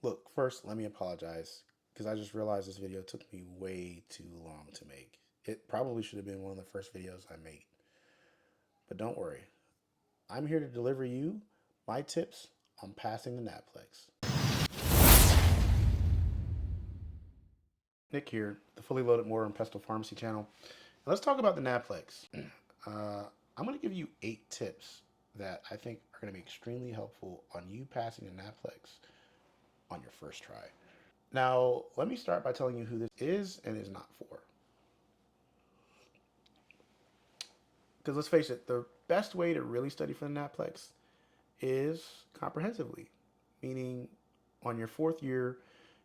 Look, first, let me apologize because I just realized this video took me way too long to make. It probably should have been one of the first videos I made. But don't worry, I'm here to deliver you my tips on passing the NAPLEX. Nick here, the Fully Loaded Mortar and Pestle Pharmacy channel. And let's talk about the NAPLEX. I'm going to give you 8 tips that I think are going to be extremely helpful on you passing the NAPLEX on your first try. Now, let me start by telling you who this is and is not for. Because let's face it, the best way to really study for the NAPLEX is comprehensively, meaning on your 4th year,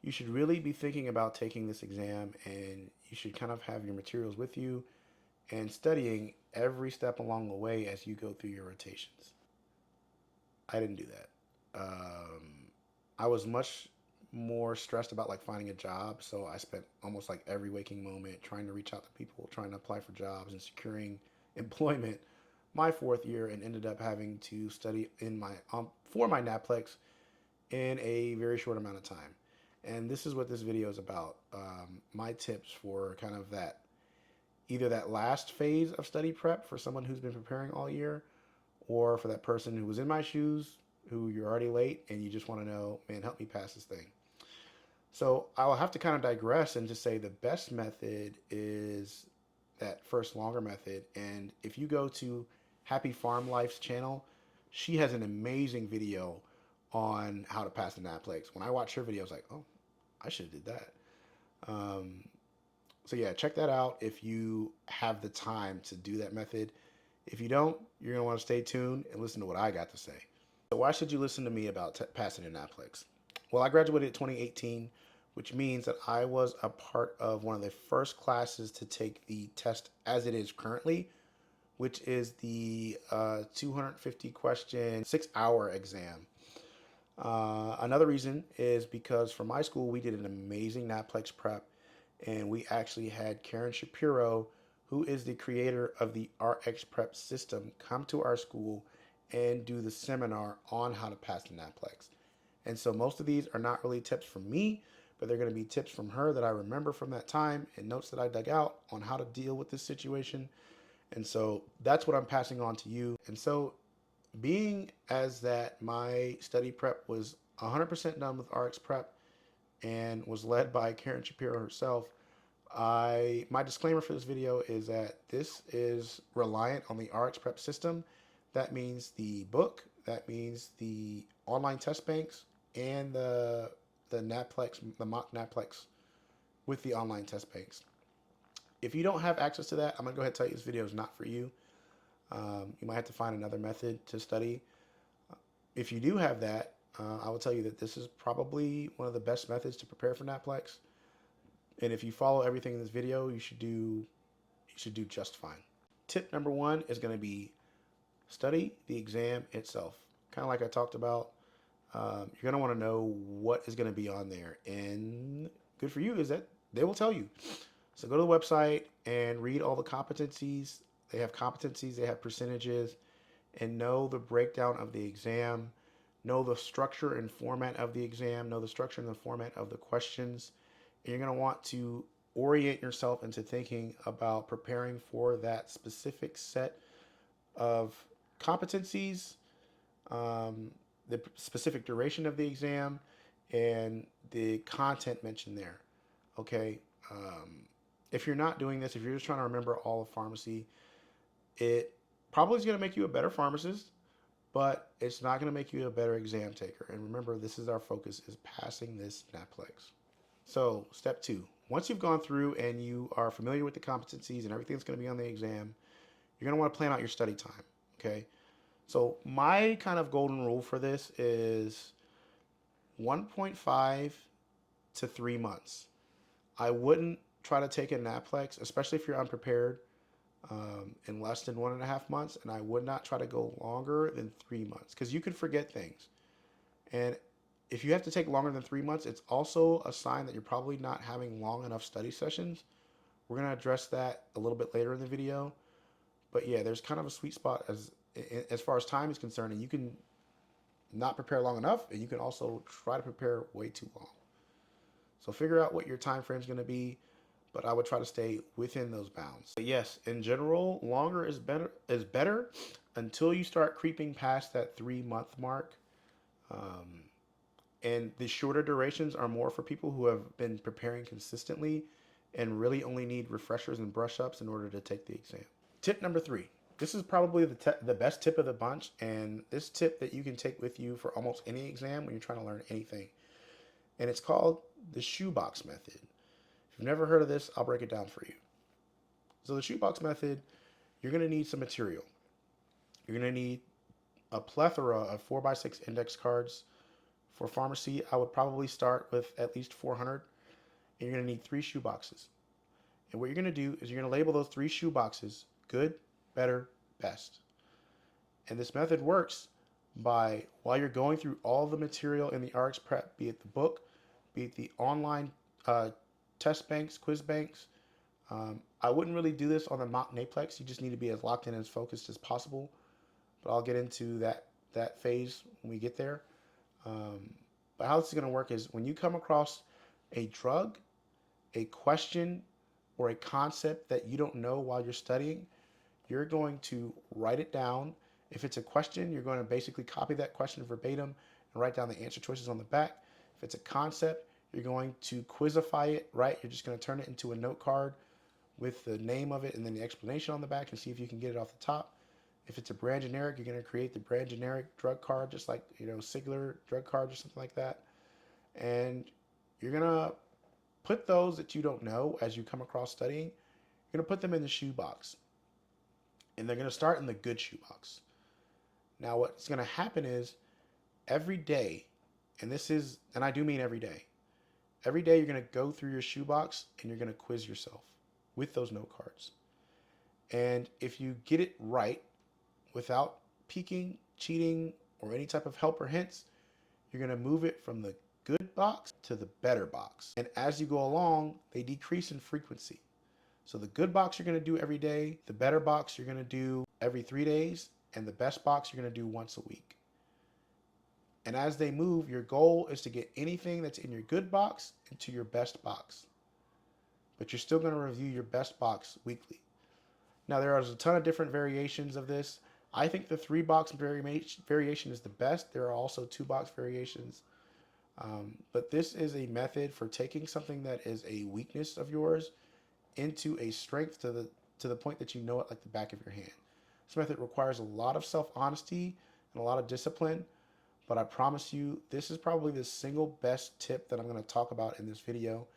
you should really be thinking about taking this exam and you should kind of have your materials with you and studying every step along the way as you go through your rotations. I didn't do that. I was much more stressed about like finding a job, so I spent almost like every waking moment trying to reach out to people, trying to apply for jobs and securing employment my 4th year, and ended up having to study in my for my NAPLEX in a very short amount of time. And this is what this video is about. My tips for kind of that, either that last phase of study prep for someone who's been preparing all year, or for that person who was in my shoes, who you're already late and you just want to know, man, help me pass this thing. So I'll have to kind of digress and just say the best method is that first longer method. And if you go to Happy Farm Life's channel, she has an amazing video on how to pass the NAPLEX. When I watched her video, I was like, oh, I should have did that. Um, so yeah, check that out if you have the time to do that method. If you don't, you're going to want to stay tuned and listen to what I got to say. So why should you listen to me about passing the NAPLEX? Well, I graduated in 2018, which means that I was a part of one of the first classes to take the test as it is currently, which is the 250 question 6-hour exam. Another reason is because for my school, we did an amazing NAPLEX prep, and we actually had Karen Shapiro, who is the creator of the RX prep system, come to our school and do the seminar on how to pass the NAPLEX. And so most of these are not really tips from me, but they're going to be tips from her that I remember from that time and notes that I dug out on how to deal with this situation. And so that's what I'm passing on to you. And so being as that my study prep was 100% done with RX prep and was led by Karen Shapiro herself, my disclaimer for this video is that this is reliant on the RX prep system. That means the book, that means the online test banks, and the NAPLEX, the mock NAPLEX with the online test banks. If you don't have access to that, I'm gonna go ahead and tell you this video is not for you. You might have to find another method to study. If you do have that, I will tell you that this is probably one of the best methods to prepare for NAPLEX. And if you follow everything in this video, you should do just fine. Tip number 1 is going to be study the exam itself. Kind of like I talked about, you're going to want to know what is going to be on there. And good for you is that they will tell you. So go to the website and read all the competencies. They have competencies, they have percentages, and know the breakdown of the exam. Know the structure and format of the exam. Know the structure and the format of the questions. And you're going to want to orient yourself into thinking about preparing for that specific set of competencies, the specific duration of the exam, and the content mentioned there. Okay. If you're not doing this, if you're just trying to remember all of pharmacy, it probably is going to make you a better pharmacist, but it's not going to make you a better exam taker. And remember, this is our focus, is passing this NAPLEX. So step 2, once you've gone through and you are familiar with the competencies and everything that's going to be on the exam, you're going to want to plan out your study time. Okay. So my kind of golden rule for this is 1.5 to 3 months. I wouldn't try to take a NAPLEX, especially if you're unprepared, in less than 1.5 months. And I would not try to go longer than 3 months because you could forget things. And if you have to take longer than 3 months, it's also a sign that you're probably not having long enough study sessions. We're going to address that a little bit later in the video. But yeah, there's kind of a sweet spot as far as time is concerned, and you can not prepare long enough, and you can also try to prepare way too long. So figure out what your time frame is going to be, but I would try to stay within those bounds. But yes, in general, longer is better until you start creeping past that 3 month mark. Um, and the shorter durations are more for people who have been preparing consistently and really only need refreshers and brush ups in order to take the exam. Tip number 3. This is probably the best tip of the bunch, and this tip that you can take with you for almost any exam when you're trying to learn anything. And it's called the shoebox method. If you've never heard of this, I'll break it down for you. So the shoebox method, you're going to need some material. You're going to need a plethora of 4x6 index cards. For pharmacy, I would probably start with at least 400. And you're going to need 3 shoe boxes. And what you're going to do is you're going to label those 3 shoe boxes good, better, best. And this method works by, while you're going through all the material in the RX Prep, be it the book, be it the online test banks, quiz banks. I wouldn't really do this on the mock NAPLEX. You just need to be as locked in and as focused as possible. But I'll get into that phase when we get there. But how this is going to work is when you come across a drug, a question, or a concept that you don't know while you're studying, you're going to write it down. If it's a question, you're going to basically copy that question verbatim and write down the answer choices on the back. If it's a concept, you're going to quizify it, right? You're just going to turn it into a note card with the name of it and then the explanation on the back and see if you can get it off the top. If it's a brand generic, you're going to create the brand generic drug card, just like, Sigler drug card or something like that. And you're going to put those that you don't know as you come across studying, you're going to put them in the shoebox. And they're going to start in the good shoebox. Now, what's going to happen is every day, and I do mean every day you're going to go through your shoebox and you're going to quiz yourself with those note cards. And if you get it right without peeking, cheating, or any type of help or hints, you're going to move it from the good box to the better box. And as you go along, they decrease in frequency. So the good box you're going to do every day, the better box you're going to do every 3 days, and the best box you're going to do once a week. And as they move, your goal is to get anything that's in your good box into your best box. But you're still going to review your best box weekly. Now, there are a ton of different variations of this. I think the 3-box variation is the best. There are also 2-box variations. But this is a method for taking something that is a weakness of yours into a strength to the point that you know it like the back of your hand. This method requires a lot of self-honesty and a lot of discipline, but I promise you, this is probably the single best tip that I'm going to talk about in this video.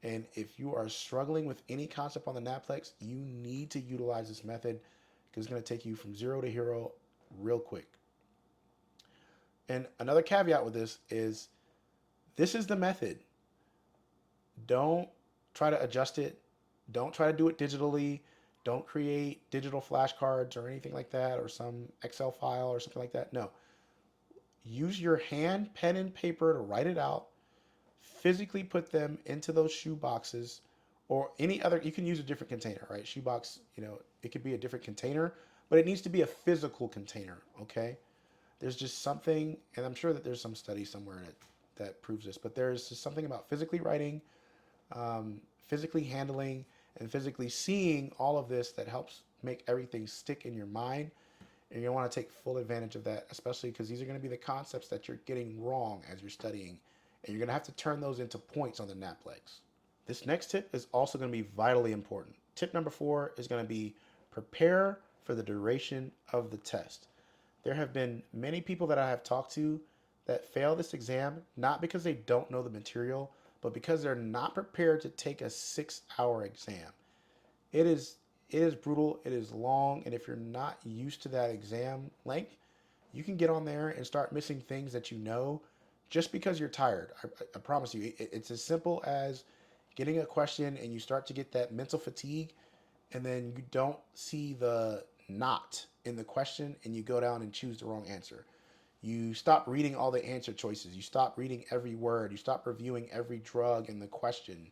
And if you are struggling with any concept on the NAPLEX, you need to utilize this method because it's going to take you from 0 to hero real quick. And another caveat with this is the method. Don't try to adjust it. Don't try to do it digitally. Don't create digital flashcards or anything like that, or some Excel file or something like that. No. Use your hand, pen, and paper to write it out. Physically put them into those shoe boxes or any other. You can use a different container, right? Shoebox, it could be a different container, but it needs to be a physical container, okay? There's just something, and I'm sure that there's some study somewhere that proves this, but there's just something about physically writing, physically handling, and physically seeing all of this that helps make everything stick in your mind. And you're going to want to take full advantage of that, especially because these are going to be the concepts that you're getting wrong as you're studying. And you're going to have to turn those into points on the NAPLEX. This next tip is also going to be vitally important. Tip number 4 is going to be prepare for the duration of the test. There have been many people that I have talked to that fail this exam, not because they don't know the material, but because they're not prepared to take a 6-hour exam. It is brutal, it is long, and if you're not used to that exam length, you can get on there and start missing things that you know just because you're tired. I promise you, it's as simple as getting a question and you start to get that mental fatigue, and then you don't see the not in the question and you go down and choose the wrong answer. You stop reading all the answer choices. You stop reading every word. You stop reviewing every drug in the question.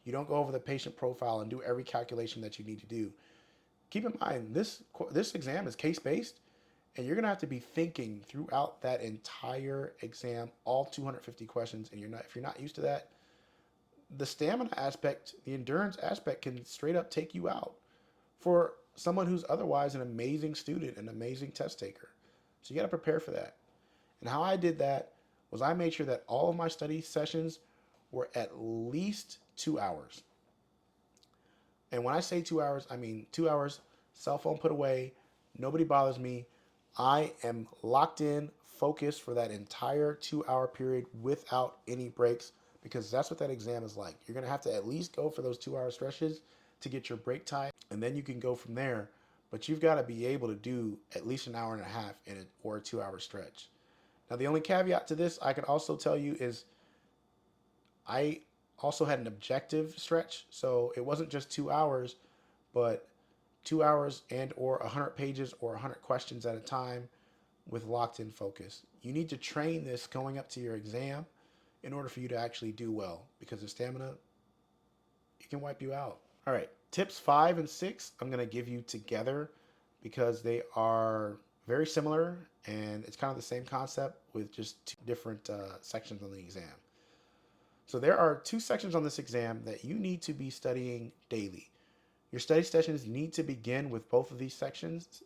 You don't go over the patient profile and do every calculation that you need to do. Keep in mind, this exam is case-based, And you're gonna have to be thinking throughout that entire exam, all 250 questions. And if you're not used to that, the stamina aspect, the endurance aspect can straight up take you out for someone who's otherwise an amazing student, an amazing test taker. So you got to prepare for that. And how I did that was I made sure that all of my study sessions were at least 2 hours. And when I say 2 hours, I mean 2 hours, cell phone put away, nobody bothers me. I am locked in, focused for that entire 2 hour period without any breaks because that's what that exam is like. You're going to have to at least go for those 2 hour stretches to get your break time, and then you can go from there. But you've got to be able to do at least an hour and a half or a 2 hour stretch. Now, the only caveat to this I can also tell you is I also had an objective stretch. So it wasn't just 2 hours, but 2 hours and or 100 pages or 100 questions at a time with locked in focus. You need to train this going up to your exam in order for you to actually do well because the stamina, it can wipe you out. All right, tips 5 and 6 I'm going to give you together because they are very similar and it's kind of the same concept with just two different sections on the exam. So there are two sections on this exam that you need to be studying daily. Your study sessions need to begin with both of these sections,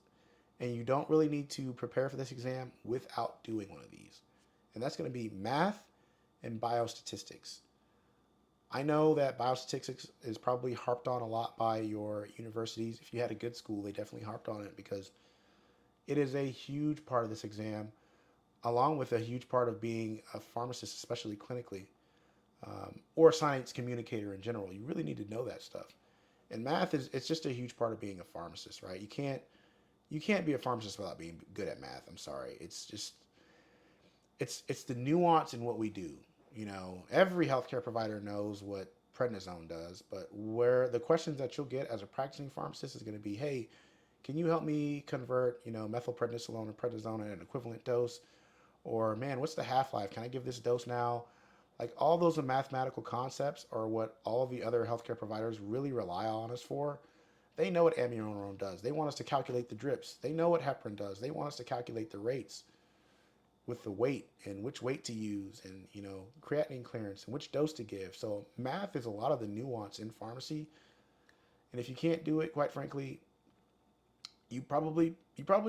and you don't really need to prepare for this exam without doing one of these. And that's going to be math and biostatistics. I know that biostatistics is probably harped on a lot by your universities. If you had a good school, they definitely harped on it because it is a huge part of this exam, along with a huge part of being a pharmacist, especially clinically, or a science communicator in general. You really need to know that stuff. And math it's just a huge part of being a pharmacist, right? You can't be a pharmacist without being good at math. I'm sorry. It's just it's the nuance in what we do. Every healthcare provider knows what prednisone does, but where the questions that you'll get as a practicing pharmacist is going to be, hey, can you help me convert, methylprednisolone or prednisone at an equivalent dose? Or, man, what's the half-life? Can I give this dose now? Like all those mathematical concepts are what all of the other healthcare providers really rely on us for. They know what amiodarone does. They want us to calculate the drips. They know what heparin does. They want us to calculate the rates with the weight and which weight to use and, creatinine clearance and which dose to give. So math is a lot of the nuance in pharmacy. And if you can't do it, quite frankly, you probably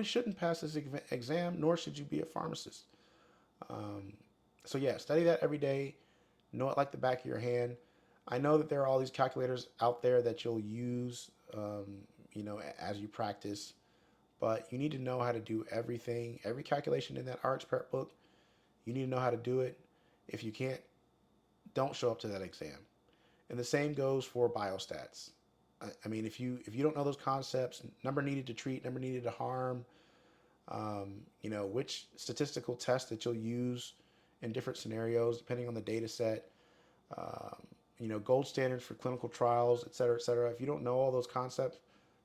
shouldn't pass this exam, nor should you be a pharmacist. Um, so yeah, study that every day. Know it like the back of your hand. I know that there are all these calculators out there that you'll use, as you practice, but you need to know how to do everything, every calculation in that RX prep book. You need to know how to do it. If you can't, don't show up to that exam. And the same goes for biostats. I mean, if you don't know those concepts, number needed to treat, number needed to harm, which statistical test that you'll use in different scenarios depending on the data set, um, gold standards for clinical trials, et cetera, et cetera. If you don't know all those concepts,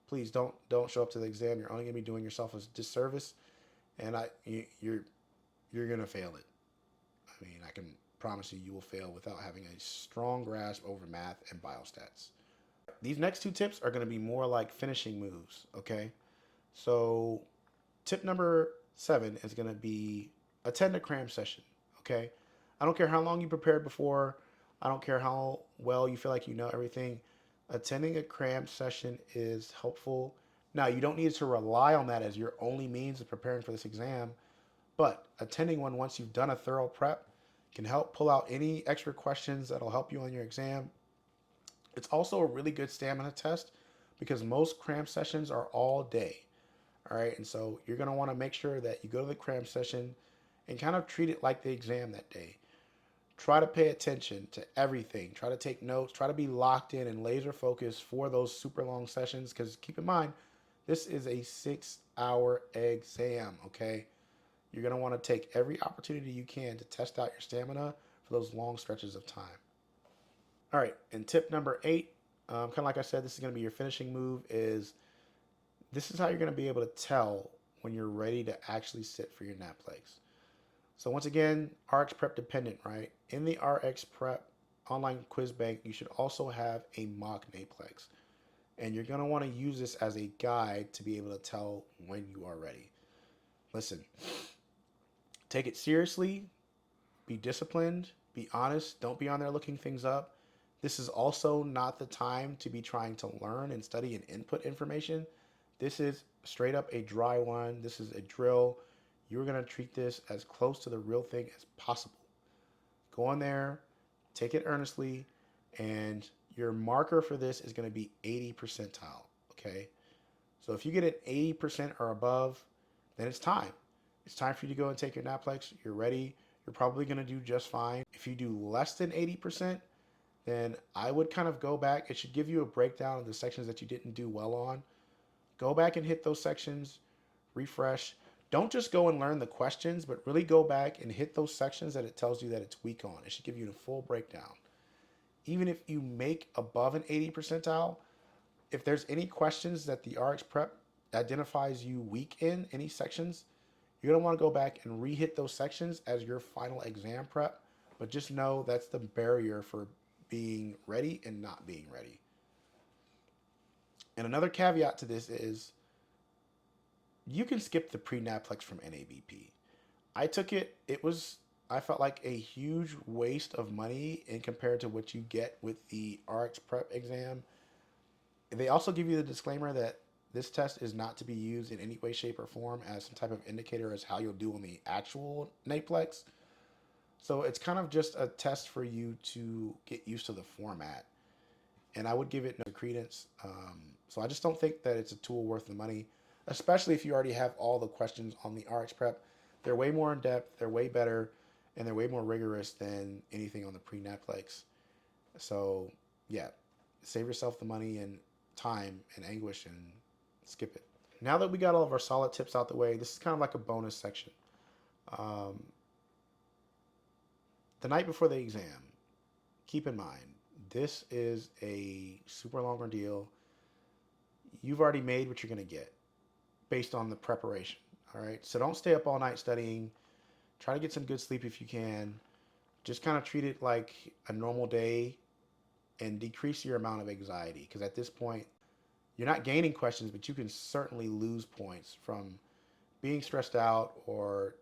please don't show up to the exam. You're only going to be doing yourself a disservice, and you're going to fail it. I mean, I can promise you will fail without having a strong grasp over math and biostats. These next two tips are going to be more like finishing moves, okay? So tip number 7 is going to be attend a cram session, okay? I don't care how long you prepared before. I don't care how well you feel like you know everything. Attending a cram session is helpful. Now, you don't need to rely on that as your only means of preparing for this exam, but attending one once you've done a thorough prep can help pull out any extra questions that'll help you on your exam. It's also a really good stamina test because most cram sessions are all day. All right. And so you're going to want to make sure that you go to the cram session and kind of treat it like the exam that day. Try to pay attention to everything. Try to take notes. Try to be locked in and laser focused for those super long sessions because keep in mind, this is a 6-hour exam. Okay. You're going to want to take every opportunity you can to test out your stamina for those long stretches of time. All right, and tip number 8, kind of like I said, this is going to be your finishing move, is this is how you're going to be able to tell when you're ready to actually sit for your NAPLEX. So once again, RX Prep dependent, right? In the RX Prep online quiz bank, you should also have a mock NAPLEX. And you're going to want to use this as a guide to be able to tell when you are ready. Listen, take it seriously, be disciplined, be honest, don't be on there looking things up. This is also not the time to be trying to learn and study and input information. This is straight up a dry one. This is a drill. You're going to treat this as close to the real thing as possible. Go on there, take it earnestly, and your marker for this is going to be 80 percentile. Okay. So if you get an 80% or above, then it's time. It's time for you to go and take your NAPLEX. You're ready. You're probably going to do just fine. If you do less than 80%, then I would kind of go back. It should give you a breakdown of the sections that you didn't do well on. Go back and hit those sections, refresh. Don't just go and learn the questions, but really go back and hit those sections that it tells you that it's weak on. It should give you a full breakdown. Even if you make above an 80 percentile, if there's any questions that the RX Prep identifies you weak in, any sections, you're going to want to go back and re-hit those sections as your final exam prep. But just know that's the barrier for being ready and not being ready. And another caveat to this is you can skip the pre-NAPLEX from NABP. I took it. I felt like a huge waste of money in compared to what you get with the RX Prep exam. They also give you the disclaimer that this test is not to be used in any way, shape, or form as some type of indicator as how you'll do on the actual NAPLEX. So it's kind of just a test for you to get used to the format. And I would give it no credence. So I just don't think that it's a tool worth the money, especially if you already have all the questions on the RX Prep. They're way more in depth, they're way better, and they're way more rigorous than anything on the pre-NAPLEX. So yeah, save yourself the money and time and anguish and skip it. Now that we got all of our solid tips out the way, this is kind of like a bonus section. Um, the night before the exam, keep in mind, this is a super long ordeal. You've already made what you're going to get based on the preparation. All right. So don't stay up all night studying. Try to get some good sleep if you can. Just kind of treat it like a normal day and decrease your amount of anxiety. Because at this point, you're not gaining questions, but you can certainly lose points from being stressed out or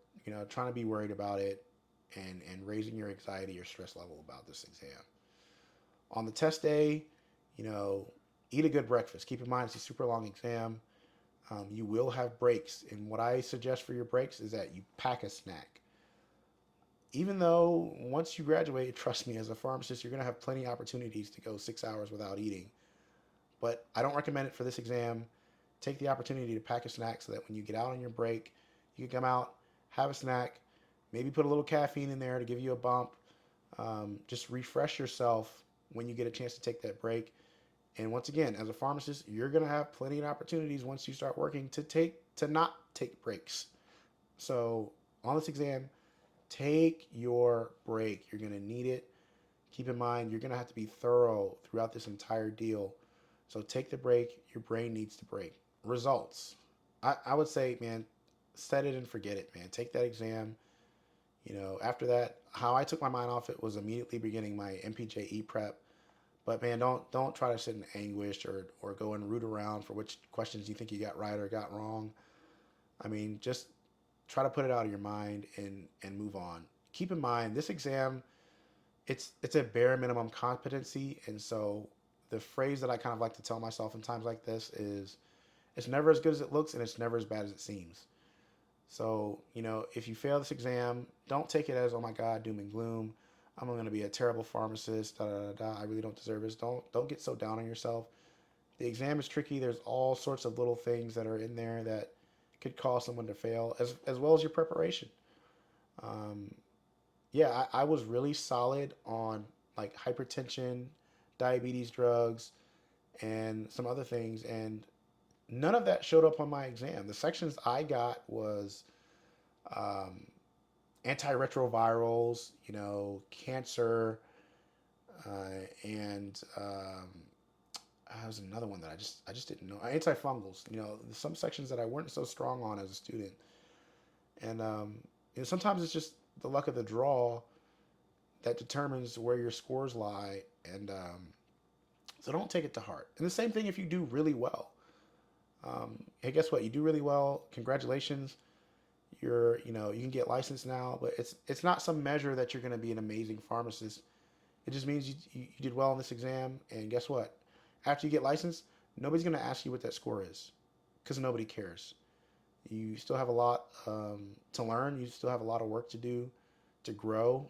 trying to be worried about it and raising your anxiety or stress level about this exam. On the test day, you know, eat a good breakfast. Keep in mind it's a super long exam. You will have breaks, and what I suggest for your breaks is that you pack a snack. Even though once you graduate, trust me, as a pharmacist, you're going to have plenty of opportunities to go 6 hours without eating. But I don't recommend it for this exam. Take the opportunity to pack a snack so that when you get out on your break, you can come out, have a snack, maybe put a little caffeine in there to give you a bump. Just refresh yourself when you get a chance to take that break. And once again, as a pharmacist, you're going to have plenty of opportunities once you start working to not take breaks. So on this exam, take your break. You're going to need it. Keep in mind, you're going to have to be thorough throughout this entire deal. So take the break. Your brain needs to break. Results. I would say, man, set it and forget it, man. Take that exam. After that, how I took my mind off it was immediately beginning my MPJE prep. But man, don't try to sit in anguish or go and root around for which questions you think you got right or got wrong. I mean, just try to put it out of your mind and move on. Keep in mind, this exam, it's a bare minimum competency, and so the phrase that I kind of like to tell myself in times like this is, it's never as good as it looks, and it's never as bad as it seems. So, if you fail this exam, don't take it as, oh my God, doom and gloom. I'm going to be a terrible pharmacist. Da, da, da, da, I really don't deserve this. Don't get so down on yourself. The exam is tricky. There's all sorts of little things that are in there that could cause someone to fail, as well as your preparation. Um, yeah, I was really solid on like hypertension, diabetes drugs, and some other things, and none of that showed up on my exam. The sections I got was um, antiretrovirals, cancer, and that was another one that I just didn't know. Antifungals, some sections that I weren't so strong on as a student, and sometimes it's just the luck of the draw that determines where your scores lie, and so don't take it to heart. And the same thing if you do really well. Hey, guess what? You do really well. Congratulations. you can get licensed now, but it's not some measure that you're going to be an amazing pharmacist. It just means you did well on this exam, and guess what? After you get licensed, nobody's going to ask you what that score is because nobody cares. You still have a lot to learn. You still have a lot of work to do to grow,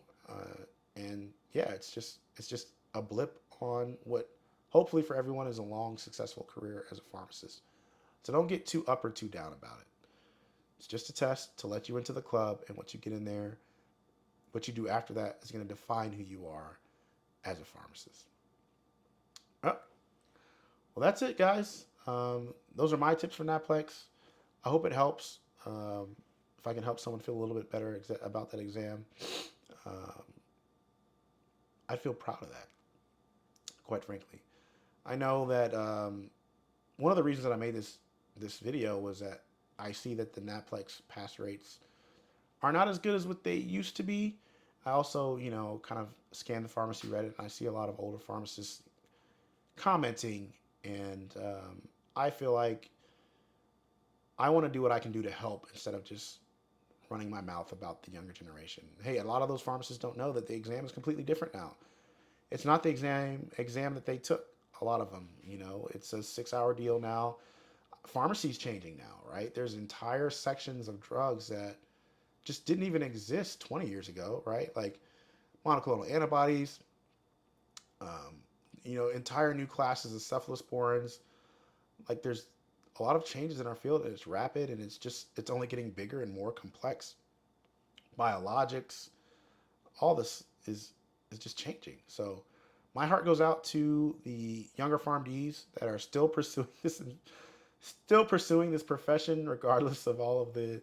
and yeah, it's just a blip on what hopefully for everyone is a long, successful career as a pharmacist. So don't get too up or too down about it. It's just a test to let you into the club, and what you get in there, what you do after that is going to define who you are as a pharmacist. Oh, well, that's it, guys. Those are my tips for NAPLEX. I hope it helps. If I can help someone feel a little bit better about that exam, um, I feel proud of that, quite frankly. I know that one of the reasons that I made this video was that I see that the NAPLEX pass rates are not as good as what they used to be. I also, kind of scan the pharmacy Reddit, and I see a lot of older pharmacists commenting, and I feel like I want to do what I can do to help instead of just running my mouth about the younger generation. Hey, a lot of those pharmacists don't know that the exam is completely different now. It's not the exam that they took. A lot of them, it's a 6-hour deal now. Pharmacy's changing now, right? There's entire sections of drugs that just didn't even exist 20 years ago, right? Like monoclonal antibodies, um, entire new classes of cephalosporins. Like there's a lot of changes in our field, and it's rapid, and it's only getting bigger and more complex. Biologics, all this is just changing. So my heart goes out to the younger PharmDs that are still pursuing this profession, regardless of all of the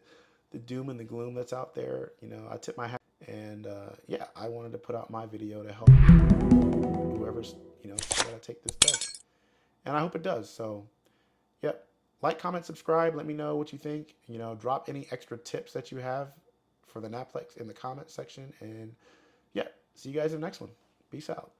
doom and the gloom that's out there. I tip my hat, and yeah, I wanted to put out my video to help whoever's got to take this test, and I hope it does. So, yep, like, comment, subscribe. Let me know what you think. Drop any extra tips that you have for the NAPLEX in the comment section, and yeah, see you guys in the next one. Peace out.